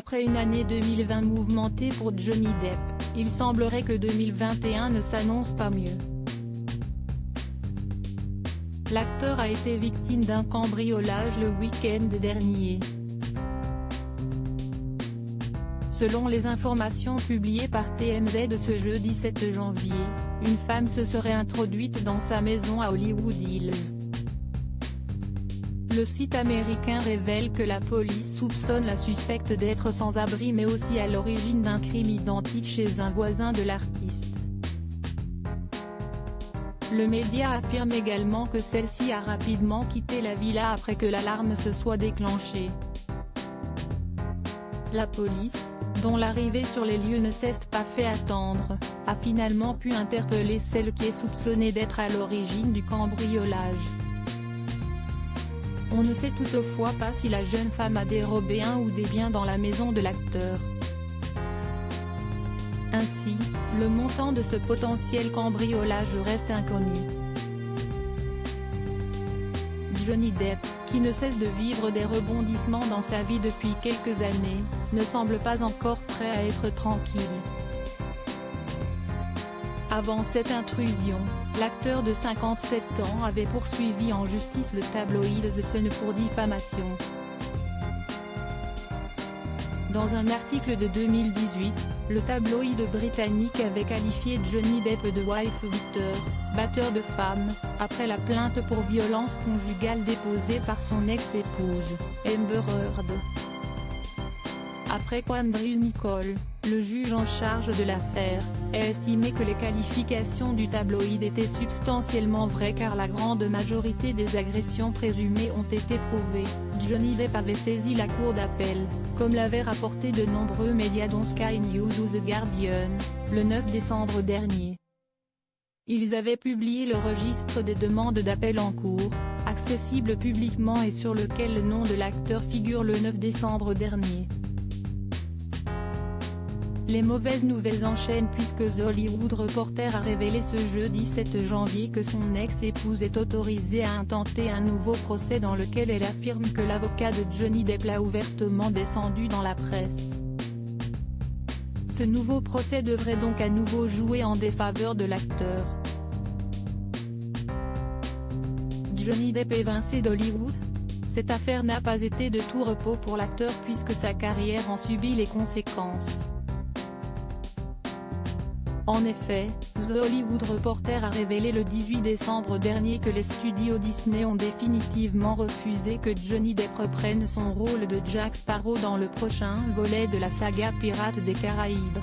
Après une année 2020 mouvementée pour Johnny Depp, il semblerait que 2021 ne s'annonce pas mieux. L'acteur a été victime d'un cambriolage le week-end dernier. Selon les informations publiées par TMZ ce jeudi 7 janvier, une femme se serait introduite dans sa maison à Hollywood Hills. Le site américain révèle que la police soupçonne la suspecte d'être sans abri mais aussi à l'origine d'un crime identique chez un voisin de l'artiste. Le média affirme également que celle-ci a rapidement quitté la villa après que l'alarme se soit déclenchée. La police, dont l'arrivée sur les lieux ne s'est pas fait attendre, a finalement pu interpeller celle qui est soupçonnée d'être à l'origine du cambriolage. On ne sait toutefois pas si la jeune femme a dérobé un ou des biens dans la maison de l'acteur. Ainsi, le montant de ce potentiel cambriolage reste inconnu. Johnny Depp, qui ne cesse de vivre des rebondissements dans sa vie depuis quelques années, ne semble pas encore prêt à être tranquille. Avant cette intrusion, l'acteur de 57 ans avait poursuivi en justice le tabloïd The Sun pour diffamation. Dans un article de 2018, le tabloïd britannique avait qualifié Johnny Depp de wife beater, batteur de femmes, après la plainte pour violence conjugale déposée par son ex-épouse, Amber Heard. Après Cambridge Nicole, le juge en charge de l'affaire, a estimé que les qualifications du tabloïd étaient substantiellement vraies car la grande majorité des agressions présumées ont été prouvées. Johnny Depp avait saisi la cour d'appel, comme l'avaient rapporté de nombreux médias dont Sky News ou The Guardian, le 9 décembre dernier. Ils avaient publié le registre des demandes d'appel en cours, accessible publiquement et sur lequel le nom de l'acteur figure le 9 décembre dernier. Les mauvaises nouvelles enchaînent puisque The Hollywood Reporter a révélé ce jeudi 7 janvier que son ex-épouse est autorisée à intenter un nouveau procès dans lequel elle affirme que l'avocat de Johnny Depp l'a ouvertement descendu dans la presse. Ce nouveau procès devrait donc à nouveau jouer en défaveur de l'acteur. Johnny Depp évincé d'Hollywood ? Cette affaire n'a pas été de tout repos pour l'acteur puisque sa carrière en subit les conséquences. En effet, The Hollywood Reporter a révélé le 18 décembre dernier que les studios Disney ont définitivement refusé que Johnny Depp reprenne son rôle de Jack Sparrow dans le prochain volet de la saga Pirates des Caraïbes.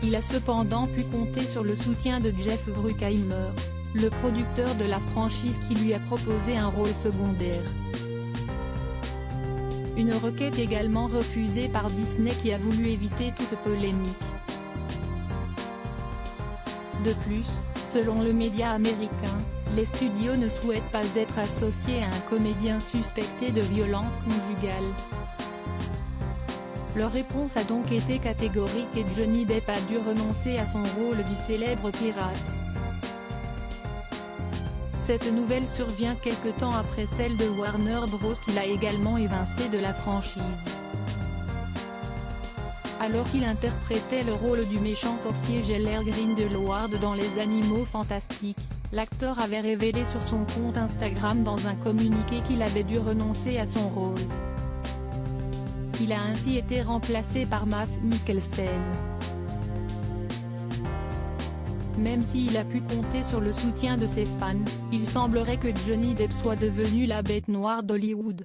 Il a cependant pu compter sur le soutien de Jeff Bruckheimer, le producteur de la franchise qui lui a proposé un rôle secondaire. Une requête également refusée par Disney qui a voulu éviter toute polémique. De plus, selon le média américain, les studios ne souhaitent pas être associés à un comédien suspecté de violence conjugale. Leur réponse a donc été catégorique et Johnny Depp a dû renoncer à son rôle du célèbre pirate. Cette nouvelle survient quelque temps après celle de Warner Bros qui l'a également évincé de la franchise. Alors qu'il interprétait le rôle du méchant sorcier Geller Grindelwald dans Les Animaux Fantastiques, l'acteur avait révélé sur son compte Instagram dans un communiqué qu'il avait dû renoncer à son rôle. Il a ainsi été remplacé par Mads Mikkelsen. Même s'il a pu compter sur le soutien de ses fans, il semblerait que Johnny Depp soit devenu la bête noire d'Hollywood.